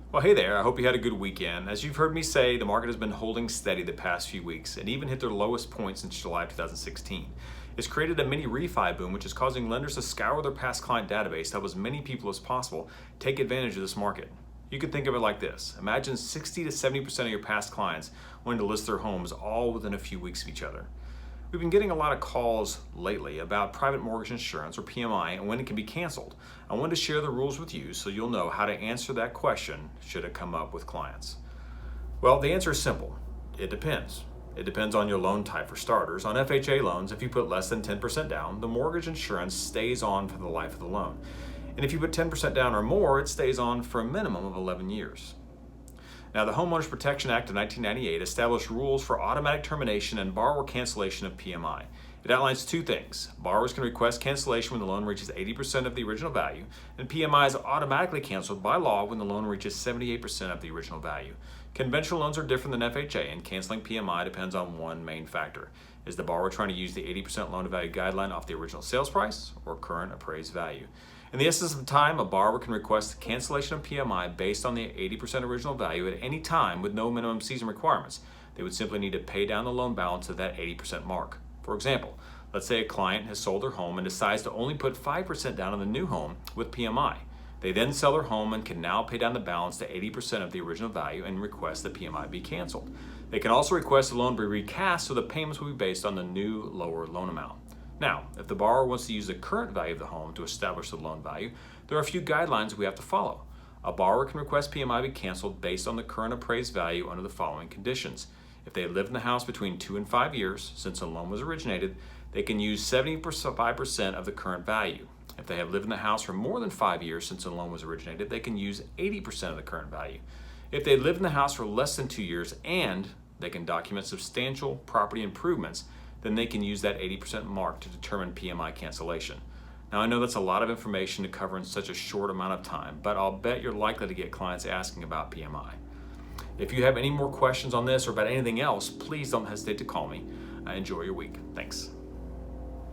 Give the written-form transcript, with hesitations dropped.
Well, hey there. I hope you had a good weekend. As you've heard me say, the market has been holding steady the past few weeks and even hit their lowest point since July of 2016. It's created a mini refi boom, which is causing lenders to scour their past client database to help as many people as possible take advantage of this market. You could think of it like this. Imagine 60 to 70% of your past clients wanting to list their homes all within a few weeks of each other. We've been getting a lot of calls lately about private mortgage insurance, or PMI, and when it can be canceled. I wanted to share the rules with you so you'll know how to answer that question should it come up with clients. Well, the answer is simple. It depends. It depends on your loan type for starters. On FHA loans, if you put less than 10% down, the mortgage insurance stays on for the life of the loan. And if you put 10% down or more, it stays on for a minimum of 11 years. Now, the Homeowners Protection Act of 1998 established rules for automatic termination and borrower cancellation of PMI. It outlines two things. Borrowers can request cancellation when the loan reaches 80% of the original value, and PMI is automatically canceled by law when the loan reaches 78% of the original value. Conventional loans are different than FHA, and canceling PMI depends on one main factor. Is the borrower trying to use the 80% loan-to-value guideline off the original sales price or current appraised value? In the essence of time, a borrower can request cancellation of PMI based on the 80% original value at any time with no minimum season requirements. They would simply need to pay down the loan balance to that 80% mark. For example, let's say a client has sold their home and decides to only put 5% down on the new home with PMI. They then sell their home and can now pay down the balance to 80% of the original value and request the PMI be canceled. They can also request the loan be recast so the payments will be based on the new lower loan amount. Now, if the borrower wants to use the current value of the home to establish the loan value, there are a few guidelines we have to follow. A borrower can request PMI be canceled based on the current appraised value under the following conditions. If they lived in the house between 2 and 5 years since the loan was originated, they can use 75% of the current value. If they have lived in the house for more than 5 years since the loan was originated, they can use 80% of the current value. If they lived in the house for less than 2 years and they can document substantial property improvements, then they can use that 80% mark to determine PMI cancellation. Now, I know that's a lot of information to cover in such a short amount of time, but I'll bet you're likely to get clients asking about PMI. If you have any more questions on this or about anything else, please don't hesitate to call me. Enjoy your week. Thanks.